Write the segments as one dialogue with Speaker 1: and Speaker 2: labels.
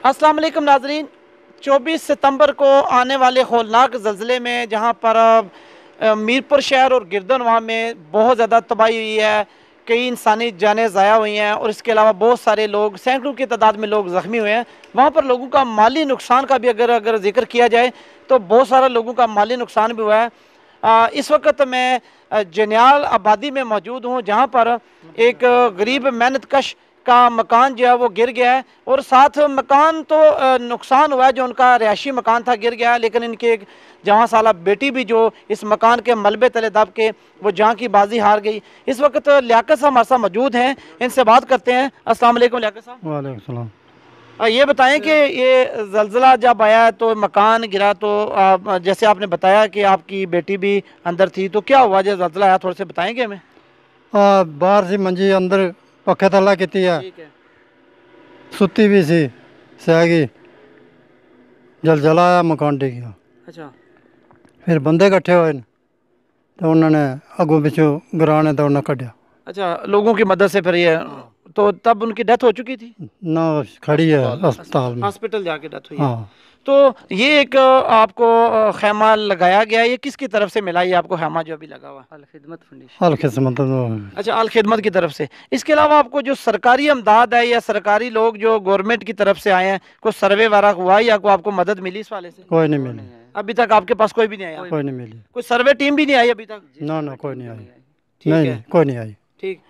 Speaker 1: अस्सलाम वालेकुम नाजरीन। 24 सितंबर को आने वाले होलनाक ज़लज़ले में जहां पर मीरपुर शहर और गिरदनवाह में बहुत ज़्यादा तबाही हुई है, कई इंसानी जानें ज़ाया हुई हैं और इसके अलावा बहुत सारे लोग, सैकड़ों की तादाद में लोग ज़ख्मी हुए हैं। वहाँ पर लोगों का माली नुकसान का भी अगर जिक्र किया जाए तो बहुत सारे लोगों का माली नुकसान भी हुआ है। इस वक्त मैं जनियाल आबादी में मौजूद हूँ, जहाँ पर एक गरीब मेहनत कश का मकान जो है वो गिर गया है और साथ मकान तो नुकसान हुआ है, जो उनका रिहायशी मकान था गिर गया है, लेकिन इनकी एक जवां साला बेटी भी जो इस मकान के मलबे तले दब के वो जान की बाजी हार गई। इस वक्त लियाकत साहब हमारे साथ मौजूद हैं, इनसे बात करते हैं। अस्सलाम वालेकुम लियाकत साहब।
Speaker 2: वालेकुम सलाम।
Speaker 1: ये बताएं कि ये ज़लज़ला जब आया तो मकान गिरा तो जैसे आपने बताया कि आपकी बेटी भी अंदर थी, तो क्या हुआ जब ज़लज़ला आया, थोड़ा से बताएंगे हमें?
Speaker 2: बाहर से मंजी अंदर पक्के थला की है,
Speaker 1: ठीक है।
Speaker 2: सुती भी सी सैगी, जलजला आया, मकान डिग गया।
Speaker 1: अच्छा।
Speaker 2: फिर बंदे इकट्ठे हुए तो उन्होंने अगों पिछों गराने तो उन्हें कढ़िया।
Speaker 1: अच्छा, लोगों की मदद से फिर ये, तो तब उनकी डेथ हो चुकी थी?
Speaker 2: ना खड़ी है अस्पताल में,
Speaker 1: हॉस्पिटल जाके डेथ हुई है।
Speaker 2: हाँ।
Speaker 1: तो ये एक आपको खैमा लगाया गया है, ये किसकी तरफ से मिला ये आपको खैमा जो अभी लगा हुआ?
Speaker 2: अल खिदमत।
Speaker 1: अच्छा, अल खिदमत की तरफ से। इसके अलावा आपको जो सरकारी अमदाद है या सरकारी लोग जो गवर्नमेंट की तरफ से आए हैं, कोई सर्वे वगैरह हुआ या कोई आपको मदद मिली इस वाले से?
Speaker 2: कोई नहीं मिली,
Speaker 1: अभी तक आपके पास कोई भी नहीं आया?
Speaker 2: कोई नहीं मिली।
Speaker 1: कोई सर्वे टीम भी नहीं आई अभी तक?
Speaker 2: ना कोई नहीं आई।
Speaker 1: ठीक
Speaker 2: नहीं
Speaker 1: है,
Speaker 2: कोई नहीं आई।
Speaker 1: ठीक।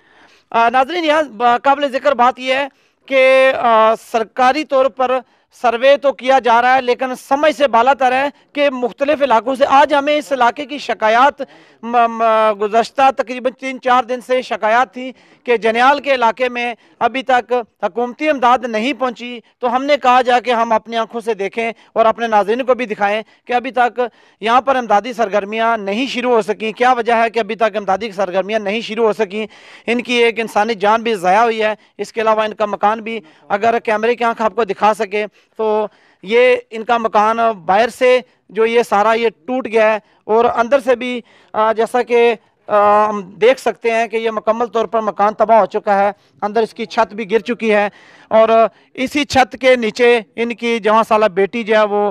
Speaker 1: नाजरीन, यहाँ काबिल ज़िक्र बात यह है कि सरकारी तौर पर सर्वे तो किया जा रहा है, लेकिन समझ से बालातर है कि मुख्तलिफ इलाकों से आज हमें इस इलाके की शिकायत गुज़श्ता तकरीबन 3-4 दिन से शिकायत थी कि जनियाल के इलाके में अभी तक हुकूमती इमदाद नहीं पहुंची। तो हमने कहा जाके हम अपनी आंखों से देखें और अपने नाज़रीन को भी दिखाएं कि अभी तक यहाँ पर इमदादी सरगर्मियाँ नहीं शुरू हो सकी। क्या वजह है कि अभी तक इमदादी सरगर्मियाँ नहीं शुरू हो सकी? इनकी एक इंसानी जान भी ज़ाया हुई है, इसके अलावा इनका मकान भी, अगर कैमरे की आंख आपको दिखा सके तो ये इनका मकान बाहर से जो ये सारा ये टूट गया है और अंदर से भी जैसा कि हम देख सकते हैं कि ये मुकम्मल तौर पर मकान तबाह हो चुका है। अंदर इसकी छत भी गिर चुकी है और इसी छत के नीचे इनकी जवां साला बेटी जो है वो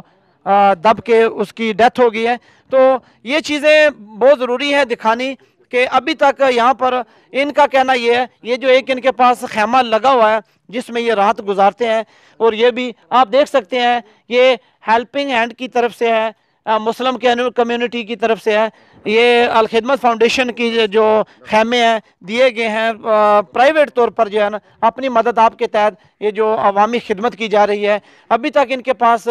Speaker 1: दब के उसकी डेथ हो गई है। तो ये चीज़ें बहुत ज़रूरी है दिखानी कि अभी तक यहाँ पर इनका कहना ये है, ये जो एक इनके पास खैमा लगा हुआ है जिसमें ये रात गुजारते हैं, और ये भी आप देख सकते हैं ये हेल्पिंग हैंड की तरफ से है, मुस्लिम कम्युनिटी की तरफ से है, ये अल खिदमत फाउंडेशन की जो खैमे हैं दिए गए हैं प्राइवेट तौर पर जो है ना, अपनी मदद आपके तहत ये जो अवामी खिदमत की जा रही है। अभी तक इनके पास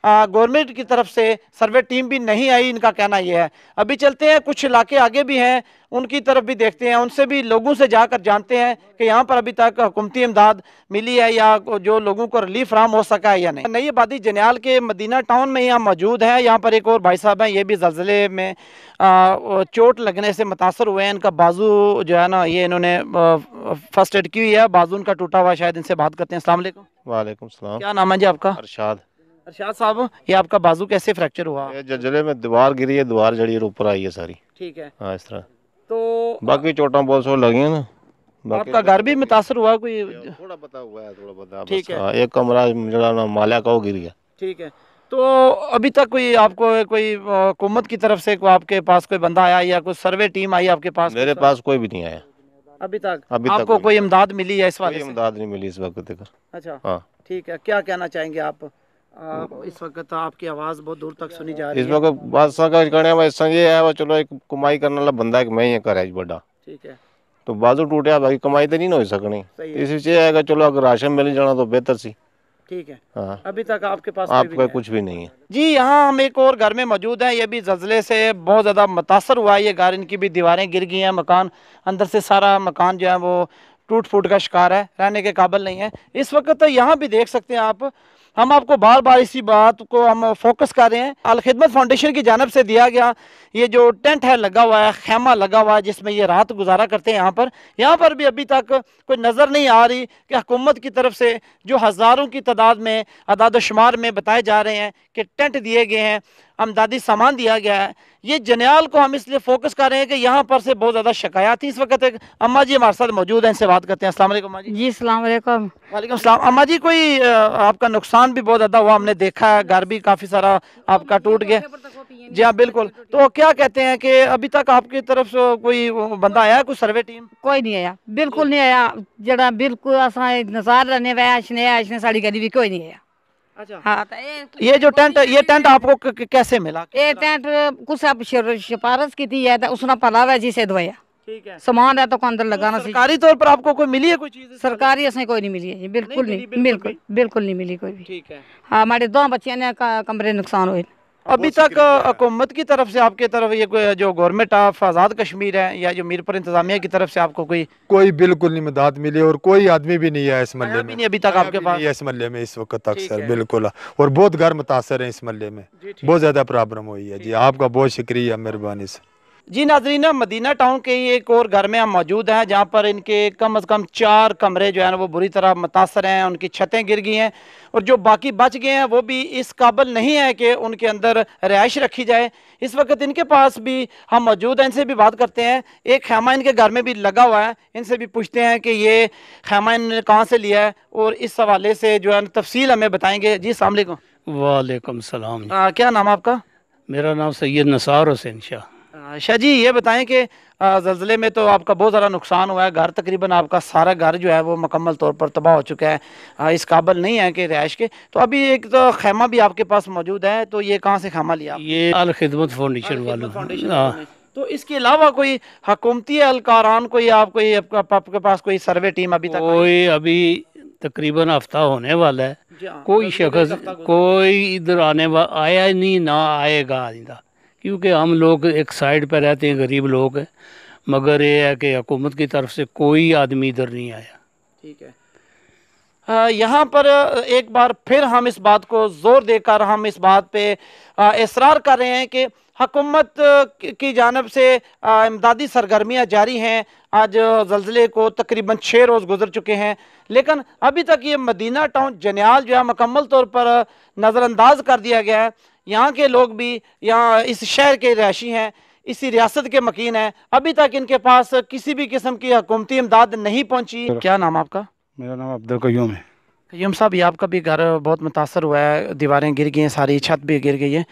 Speaker 1: गवर्नमेंट की तरफ से सर्वे टीम भी नहीं आई, इनका कहना यह है। अभी चलते हैं, कुछ इलाके आगे भी हैं उनकी तरफ भी देखते हैं, उनसे भी लोगों से जाकर जानते हैं कि यहाँ पर अभी तक हुकूमती इमदाद मिली है या जो लोगों को रिलीफ फराहम हो सका है या नहीं। नई आबादी जनियाल के मदीना टाउन में यहाँ मौजूद है। यहाँ पर एक और भाई साहब हैं, ये भी ज़लज़ले में चोट लगने से मुतासर हुए हैं। इनका बाजू जो है ना, ये इन्होंने फर्स्ट एड की हुई है, बाजू उनका टूटा हुआ, शायद इनसे बात करते हैं। अस्सलाम वालेकुम।
Speaker 3: वालेकुम सलाम।
Speaker 1: क्या नाम है जी आपका?
Speaker 3: अरशाद।
Speaker 1: अरशाद साहब, ये आपका बाजू कैसे फ्रैक्चर हुआ?
Speaker 3: ये जलजले में दीवार गिरी है, दीवार जड़ी है, ऊपर आई है सारी।
Speaker 1: ठीक है।
Speaker 3: हाँ, इस तरह।
Speaker 1: तो
Speaker 3: बाकी चोटां बहुत सो लगी हैं ना।
Speaker 1: आपका घर भी मुतासर हुआ कोई?
Speaker 3: थोड़ा पता हुआ है, थोड़ा पता।
Speaker 1: ठीक है।
Speaker 3: एक कमरा जड़ा ना मालिया का वो गिर गया।
Speaker 1: ठीक है। तो अभी तक कोई आपको कोई हुकूमत की तरफ से कोई आपके पास कोई बंदा आया या कोई सर्वे टीम आई आपके पास?
Speaker 3: मेरे पास कोई भी नहीं आया
Speaker 1: अभी तक।
Speaker 3: अभी तक
Speaker 1: आपको कोई इमदाद मिली है इस वाले
Speaker 3: कोई
Speaker 1: से?
Speaker 3: इमदाद नहीं मिली इस वक्त तक।
Speaker 1: अच्छा,
Speaker 3: हाँ।
Speaker 1: ठीक है। क्या कहना चाहेंगे आप? इस वक्त आपकी आवाज़ बहुत दूर तक सुनी जा रही
Speaker 3: इस
Speaker 1: है।
Speaker 3: वक्त बादशाह का कहने में संगे है वो, चलो एक कमाई करने वाला बंदा एक मैं ही कर बड़ा,
Speaker 1: ठीक है।
Speaker 3: तो बाजू टूटिया, बाकी कमाई तो नहीं हो सकनी।
Speaker 1: सही है।
Speaker 3: इस विषय है चलो अगर राशन मिल जाना तो बेहतर सी।
Speaker 1: ठीक है।
Speaker 3: हाँ,
Speaker 1: अभी तक आपके पास
Speaker 3: आपका कुछ भी नहीं है
Speaker 1: जी। यहाँ हम एक और घर में मौजूद हैं, ये भी ज़लज़ले से बहुत ज़्यादा मुतासर हुआ है। ये घर, इनकी भी दीवारें गिर गई हैं, मकान अंदर से सारा मकान जो है वो टूट फूट का शिकार है, रहने के काबिल नहीं है इस वक्त। तो यहाँ भी देख सकते हैं आप, हम आपको बार बार इसी बात को हम फोकस कर रहे हैं। अल खिदमत फाउंडेशन की जानब से दिया गया ये जो टेंट है लगा हुआ है, खैमा लगा हुआ है जिसमें ये रात गुजारा करते हैं। यहाँ पर भी अभी तक कोई नज़र नहीं आ रही कि हुकूमत की तरफ से जो हज़ारों की तादाद में अदाद शुमार में बताए जा रहे हैं कि टेंट दिए गए हैं, امدادی سامان دیا گیا ہے. یہ جنیال کو ہم اس لیے فوکس کر رہے ہیں کہ یہاں پر سے بہت زیادہ شکایات ہیں. اس وقت ایک اماں جی ہمارے ساتھ موجود ہیں, ان سے بات کرتے ہیں. السلام علیکم اماں جی.
Speaker 4: جی السلام علیکم.
Speaker 1: وعلیکم السلام. اماں جی کوئی آپ کا نقصان بھی بہت زیادہ ہوا, ہم نے دیکھا ہے, گھر بھی کافی سارا آپ کا ٹوٹ گیا. جی ہاں بالکل. تو کیا کہتے ہیں کہ ابھی تک آپ کی طرف سے کوئی بندہ آیا ہے, کوئی سروے ٹیم؟
Speaker 4: کوئی نہیں آیا, بالکل نہیں آیا. جڑا بالکل اساں نظار رہنے وے ساڑی گلی بھی کوئی نہیں آیا.
Speaker 1: اچھا,
Speaker 4: ہاں
Speaker 1: یہ جو ٹینٹ آپ کو کیسے ملا؟
Speaker 4: یہ ٹینٹ کچھ سفارش کی تھی ہے تو اس نے پلا ہوا جی سے دوایا.
Speaker 1: ٹھیک ہے.
Speaker 4: سامان ہے تو اندر لگانا سی.
Speaker 1: سرکاری طور پر آپ کو کوئی ملی ہے کوئی چیز؟
Speaker 4: سرکاری اسیں کوئی نہیں ملی ہے جی, بالکل نہیں, بالکل بالکل نہیں ملی کوئی بھی.
Speaker 1: ٹھیک ہے.
Speaker 4: ہاں ہمارے 2 بچیاں نے کمرے نقصان ہوئے.
Speaker 1: ابھی تک حکومت کی طرف سے آپ کی طرف یہ جو گورنمنٹ آف آزاد کشمیر ہے یا جو میر پر انتظامیہ کی طرف سے آپ کو کوئی
Speaker 5: بالکل نہیں مدد ملی, اور کوئی آدمی بھی نہیں ہے اس محلے میں.
Speaker 1: ابھی تک آپ کے پاس
Speaker 5: اس محلے میں اس وقت تک سر, بالکل. اور بہت گھر متاثر ہیں اس محلے میں, بہت زیادہ پرابلم ہوئی ہے. جی آپ کا بہت شکریہ, مہربانی سے.
Speaker 1: جی ناظرین, مدینہ ٹاؤن کے ایک اور گھر میں ہم موجود ہیں جہاں پر ان کے کم از کم 4 کمرے جو ہیں وہ بری طرح متاثر ہیں, ان کی چھتیں گر گئی ہیں, اور جو باقی بچ گئے ہیں وہ بھی اس قابل نہیں ہے کہ ان کے اندر رہائش رکھی جائے. اس وقت ان کے پاس بھی ہم موجود ہیں, ان سے بھی بات کرتے ہیں. ایک خیمہ ان کے گھر میں بھی لگا ہوا ہے, ان سے بھی پوچھتے ہیں کہ یہ خیمہ ان نے کہاں سے لیا ہے, اور اس حوالے سے جو ہے تفصیل ہمیں بتائیں گے. جی السلام علیکم.
Speaker 6: وعلیکم السلام.
Speaker 1: کیا نام آپ کا؟
Speaker 6: میرا نام سید نثار حسین شاہ.
Speaker 1: شاہ جی یہ بتائیں کہ زلزلے میں تو آپ کا بہت زیادہ نقصان ہوا ہے, گھر تقریباً آپ کا سارا گھر جو ہے وہ مکمل طور پر تباہ ہو چکا ہے, اس قابل نہیں ہے کہ رہائش کے. تو ابھی ایک تو خیمہ بھی آپ کے پاس موجود ہے, تو یہ کہاں سے خیمہ لیا؟
Speaker 6: یہ الخدمت فاؤنڈیشن والوں.
Speaker 1: تو اس کے علاوہ کوئی حکومتی اہلکاران کوئی آپ کے پاس کوئی سروے ٹیم ابھی تک؟
Speaker 6: کوئی ابھی تقریباً ہفتہ ہونے والا ہے, کوئی شخص کوئی ادھر آیا ہی نہیں, نہ آئے گا آئندہ, کیونکہ ہم لوگ ایک سائڈ پہ رہتے ہیں, غریب لوگ ہیں. مگر یہ ہے کہ حکومت کی طرف سے کوئی آدمی ادھر نہیں آیا.
Speaker 1: ٹھیک ہے. یہاں پر ایک بار پھر ہم اس بات کو زور دے کر ہم اس بات پہ اصرار کر رہے ہیں کہ حکومت کی جانب سے امدادی سرگرمیاں جاری ہیں. آج زلزلے کو تقریباً 6 روز گزر چکے ہیں, لیکن ابھی تک یہ مدینہ ٹاؤن جنیال جو ہے مکمل طور پر نظر انداز کر دیا گیا ہے. یہاں کے لوگ بھی یہاں اس شہر کے رہائشی ہیں, اسی ریاست کے مکین ہیں, ابھی تک ان کے پاس کسی بھی قسم کی حکومتی امداد نہیں پہنچی. کیا نام آپ کا؟
Speaker 7: میرا نام عبدالقیوم ہے.
Speaker 1: قیوم صاحب, یہ آپ کا بھی گھر بہت متاثر ہوا ہے, دیواریں گر گئی ہیں, ساری چھت بھی گر گئی ہے,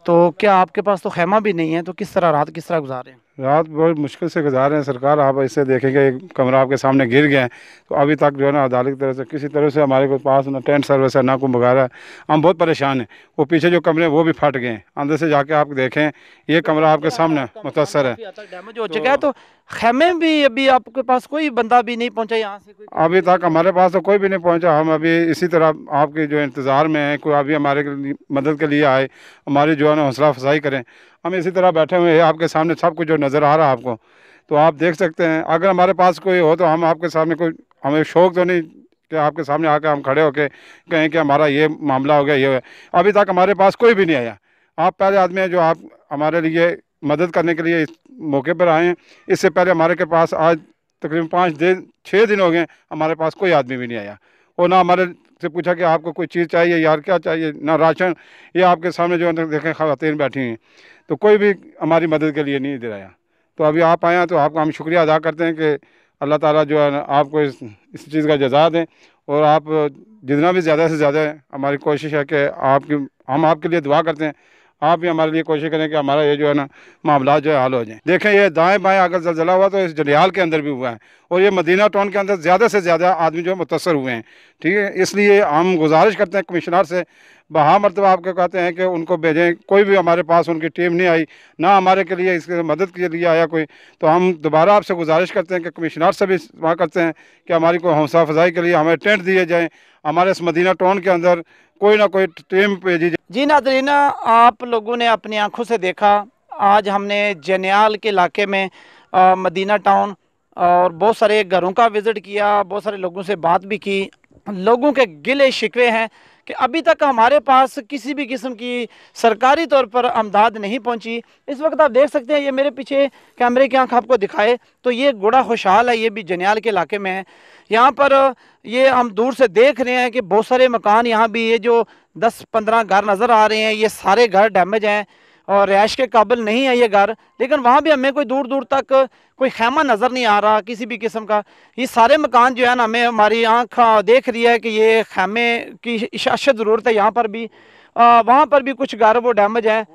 Speaker 1: تو کیا آپ کے پاس تو خیمہ بھی نہیں ہے, تو کس طرح رات کس طرح گزار رہے ہیں؟
Speaker 7: رات بہت مشکل سے گزار رہے ہیں سرکار. آپ ایسے دیکھیں کہ ایک کمرہ آپ کے سامنے گر گئے ہیں, تو ابھی تک جو ہے نا عدالت کی طرف سے کسی طرح سے ہمارے پاس نہ ٹینٹ سروس ہے, نہ کوئی وغیرہ. ہم بہت پریشان ہیں. وہ پیچھے جو کمرے وہ بھی پھٹ گئے ہیں, اندر سے جا کے آپ دیکھیں, یہ کمرہ آپ کے سامنے متاثر ہے,
Speaker 1: ڈیمیج ہو چکا ہے. تو خیمے بھی ابھی آپ کے پاس کوئی بندہ بھی نہیں پہنچا یہاں سے؟
Speaker 7: ابھی تک ہمارے پاس تو کوئی بھی نہیں پہنچا. ہم ابھی اسی طرح آپ کے جو انتظار میں ہیں, کوئی ابھی ہمارے مدد کے لیے آئے, ہماری جو ہے نا حوصلہ افزائی کریں. ہم اسی طرح بیٹھے ہوئے ہیں, آپ کے سامنے سب کچھ جو نظر آ رہا ہے آپ کو, تو آپ دیکھ سکتے ہیں. اگر ہمارے پاس کوئی ہو تو ہم آپ کے سامنے کوئی, ہمیں شوق تو نہیں کہ آپ کے سامنے آ کے ہم کھڑے ہو کے کہیں کہ ہمارا یہ معاملہ ہو گیا, یہ ہے. ابھی تک ہمارے پاس کوئی بھی نہیں آیا. آپ پہلے آدمی ہیں جو آپ ہمارے لیے مدد کرنے کے لیے اس موقع پر آئے ہیں. اس سے پہلے ہمارے کے پاس آج تقریباً 6 دن ہو گئے, ہمارے پاس کوئی آدمی بھی نہیں آیا, اور نہ ہمارے سے پوچھا کہ آپ کو کوئی چیز چاہیے یار, کیا چاہیے, نہ راشن. یہ آپ کے سامنے جو دیکھیں خواتین بیٹھی ہیں, تو کوئی بھی ہماری مدد کے لیے نہیں ادھر آیا. تو ابھی آپ آئے ہیں تو آپ کا ہم شکریہ ادا کرتے ہیں کہ اللہ تعالیٰ جو ہے آپ کو اس چیز کا جزا دیں, اور آپ جتنا بھی زیادہ سے زیادہ ہماری کوشش ہے کہ ہم آپ کے لیے دعا کرتے ہیں, آپ بھی ہمارے لیے کوشش کریں کہ ہمارا یہ جو ہے نا معاملات جو ہے حل ہو جائیں. دیکھیں یہ دائیں بائیں اگر زلزلہ ہوا تو اس جنیال کے اندر بھی ہوا ہے, اور یہ مدینہ ٹاؤن کے اندر زیادہ سے زیادہ آدمی جو متاثر ہوئے ہیں. ٹھیک ہے, اس لیے ہم گزارش کرتے ہیں کمشنر سے, بہا مرتبہ آپ کو کہتے ہیں کہ ان کو بھیجیں. کوئی بھی ہمارے پاس ان کی ٹیم نہیں آئی, نہ ہمارے کے لیے اس کے مدد کے لیے آیا کوئی. تو ہم دوبارہ آپ سے گزارش کرتے ہیں کہ کمشنر سے بھی دعا کرتے ہیں کہ ہماری کوئی حوصلہ افزائی کے لیے ہمیں ٹینٹ دیے جائیں, ہمارے اس مدینہ ٹاؤن کے اندر کوئی نہ کوئی ٹیم بھیجی جائے.
Speaker 1: جی ناظرین, آپ لوگوں نے اپنی آنکھوں سے دیکھا, آج ہم نے جنیال کے علاقے میں مدینہ ٹاؤن اور بہت سارے گھروں کا وزٹ کیا, بہت سارے لوگوں سے بات بھی کی. لوگوں کے گلے شکوے ہیں کہ ابھی تک ہمارے پاس کسی بھی قسم کی سرکاری طور پر امداد نہیں پہنچی. اس وقت آپ دیکھ سکتے ہیں, یہ میرے پیچھے کیمرے کی آنکھ آپ کو دکھائے تو یہ گوڑا خوشحال ہے, یہ بھی جنیال کے علاقے میں ہے. یہاں پر یہ ہم دور سے دیکھ رہے ہیں کہ بہت سارے مکان یہاں بھی یہ جو 10-15 घर नज़र आ रहे हैं, ये सारे घर डैमेज हैं और रिहाइश के काबिल नहीं है ये घर, लेकिन वहाँ भी हमें कोई दूर दूर तक कोई खैमा नज़र नहीं आ रहा किसी भी किस्म का। ये सारे मकान जो है ना, हमें हमारी आँख देख रही है कि ये खैमे की अशद ज़रूरत है। यहाँ पर भी वहाँ पर भी कुछ घर वो डैमेज हैं।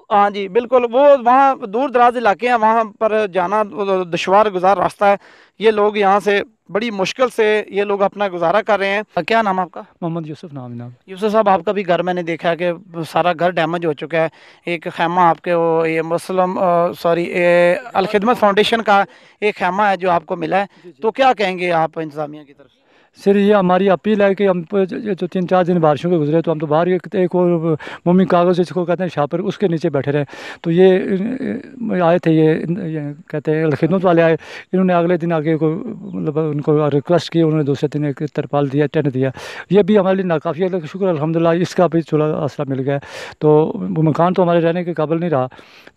Speaker 1: हाँ जी बिल्कुल, वो वहाँ दूर दराज इलाके हैं, वहाँ पर जाना दुश्वार गुजार रास्ता है। ये लोग यहाँ से बड़ी मुश्किल से ये लोग अपना गुजारा कर रहे हैं। क्या नाम आपका?
Speaker 8: मोहम्मद यूसुफ नाम है।
Speaker 1: यूसुफ साहब, आपका भी घर मैंने देखा है कि सारा घर डैमेज हो चुका है। एक खैमा आपके वो ये मुस्लिम अल खिदमत फाउंडेशन का एक खैमा है जो आपको मिला है, तो क्या कहेंगे आप इंतज़ामिया की तरफ से?
Speaker 8: सर ये हमारी अपील है कि हम जो 3-4 दिन बारिशों के गुजरे तो हम तो बाहर एक और मोमी कागज़ जिसको कहते हैं शापर, उसके नीचे बैठे रहे। तो ये आए थे, ये कहते हैं खिदमत वाले आए, इन्होंने अगले दिन आगे को मतलब उनको रिक्वेस्ट की, उन्होंने दूसरे दिन एक तरपाल दिया, टेंट दिया। ये भी हमारे लिए नाकाफ़ी है, शुक्र अल्हम्दुलिल्लाह इसका भी थोड़ा आसरा मिल गया। तो मकान तो हमारे रहने के काबिल नहीं रहा,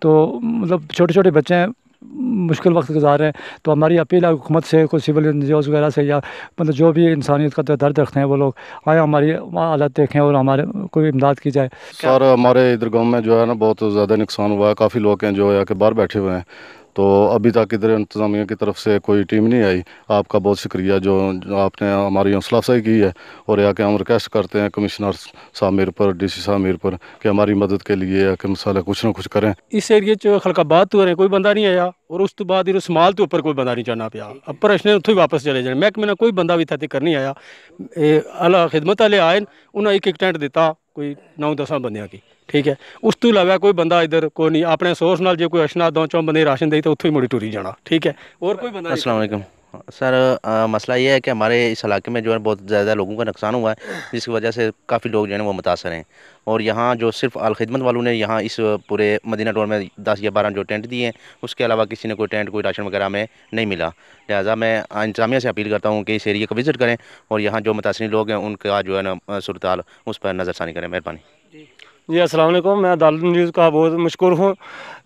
Speaker 8: तो मतलब छोटे छोटे बच्चे हैं, मुश्किल वक्त गुजार रहे हैं। तो हमारी अपील है हुकूमत से, कोई सिविल एनजीओज़ वगैरह से, या मतलब जो भी इंसानियत का दर्द रखते हैं वो लोग आए, हमारी हालत देखें और हमारे कोई इमदाद की जाए।
Speaker 9: सर हमारे इधर गांव में जो है ना बहुत ज़्यादा नुकसान हुआ है, काफ़ी लोग हैं जो है कि बाहर बैठे हुए हैं, तो अभी तक इधर इंतज़ामिया की तरफ से कोई टीम नहीं आई। आपका बहुत शुक्रिया जो आपने हमारी हौसला अफजाई की है, और यहाँ के हम रिक्वेस्ट करते हैं कमिश्नर साहब मीर पर, डीसी साहब मीर पर कि हमारी मदद के लिए कि मसाला कुछ ना कुछ करें।
Speaker 10: इस एरिए च खलकाबाद तो कोई बंदा नहीं आया, और उस तो बाद स्माल के उपर कोई बंदा नहीं चढ़ना पिया। अपर अशने उत्थों ही वापस चले जाने, महकमे ने कोई बंदा भी इत्थे तक नहीं आया। अल खिदमत वाले आए, उन्हें एक टेंट दिता कोई 9-10 बंदियां की, ठीक है। उस तो इलावा कोई बंदा इधर कोई नहीं, अपने सोर्स नाल जो कोई अशना 2-4 बंदे राशन दे तो उत्थों ही मुड़ी टुरी जाना, ठीक है। और कोई बंदा।
Speaker 11: अस्सलाम वालेकुम सर, मसला ये है कि हमारे इस इलाके में जो है बहुत ज़्यादा लोगों का नुकसान हुआ है, जिसकी वजह से काफ़ी लोग जो है वो मुतासर हैं। और यहाँ जो सिर्फ अल खिदमत वालों ने यहाँ इस पूरे मदीना टोल में 10 या 12 जो टेंट दिए हैं, उसके अलावा किसी ने कोई टेंट कोई राशन वगैरह में नहीं मिला। लिहाजा मैं इंतज़ामिया से अपील करता हूँ कि इस एरिया को विज़िट करें और यहाँ जो मुतासरीन लोग हैं उनका जो है ना सूरत हाल उस पर नज़रसानी करें। मेहरबानी
Speaker 10: जी। अस्सलाम वालेकुम, मैं अदालत न्यूज़ का बहुत मशकूर हूँ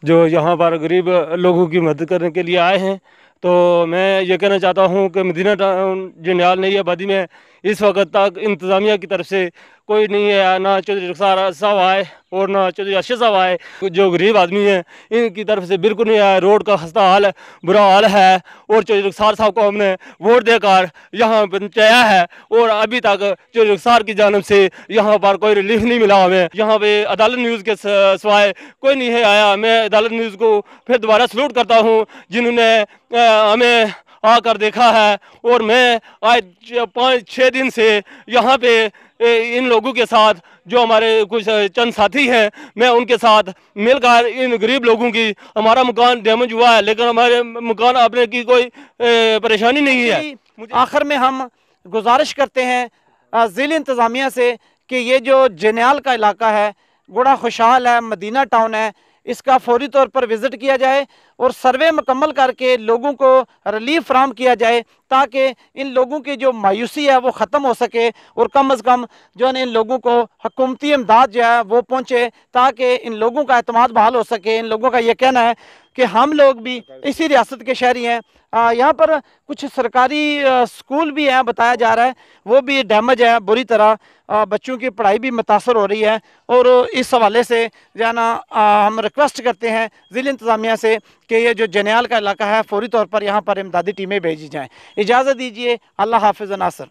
Speaker 10: जो यहाँ पर गरीब लोगों की मदद करने के लिए आए हैं। तो मैं ये कहना चाहता हूँ कि मदीना जंडियाल नई आबादी में इस वक्त तक इंतज़ामिया की तरफ से कोई नहीं है, ना चौधरी रुखसार साहब आए और ना चौधरी अरशद साहब आए। जो गरीब आदमी हैं इनकी तरफ से बिल्कुल नहीं आया। रोड का खस्ता हाल है, बुरा हाल है, और चौधरी रुखसार साहब को हमने वोट देकर यहाँ पहुँचाया है, और अभी तक चौधरी रुखसार की जानब से यहाँ पर कोई रिलीफ नहीं मिला हमें। यहाँ पे अदालत न्यूज़ के सिवाय कोई नहीं है आया। मैं अदालत न्यूज़ को फिर दोबारा सलूट करता हूँ जिन्होंने हमें आकर देखा है, और मैं आज 5-6 दिन से यहाँ पे इन लोगों के साथ जो हमारे कुछ चंद साथी हैं, मैं उनके साथ मिलकर इन गरीब लोगों की, हमारा मकान डैमेज हुआ है लेकिन हमारे मकान आपने की कोई परेशानी नहीं है।
Speaker 1: आखिर में हम गुजारिश करते हैं ज़िला इंतज़ामिया से कि ये जो जनियाल का इलाका है, गुड़ा खुशहाल है, मदीना टाउन है, इसका फौरी तौर पर विज़िट किया जाए और सर्वे मुकम्मल करके लोगों को रिलीफ फराहम किया जाए, ताकि इन लोगों की जो मायूसी है वो ख़त्म हो सके, और कम अज़ कम जो है इन लोगों को हुकूमती इमदाद जो है वो पहुँचे, ताकि इन लोगों का एतमाद बहाल हो सके। इन लोगों का ये कहना है कि हम लोग भी इसी रियासत के शहरी हैं। यहाँ पर कुछ सरकारी स्कूल भी हैं, बताया जा रहा है वो भी डैमेज है बुरी तरह, बच्चों की पढ़ाई भी मुतासर हो रही है। और इस हवाले से जो है ना हम रिक्वेस्ट करते हैं ज़िला इंतज़ामिया से कि ये जो जनियाल का इलाका है फौरी तौर पर यहाँ पर इमदादी टीमें भेजी जाएँ। इजाज़त दीजिए, अल्लाह हाफ़िज़ नासर।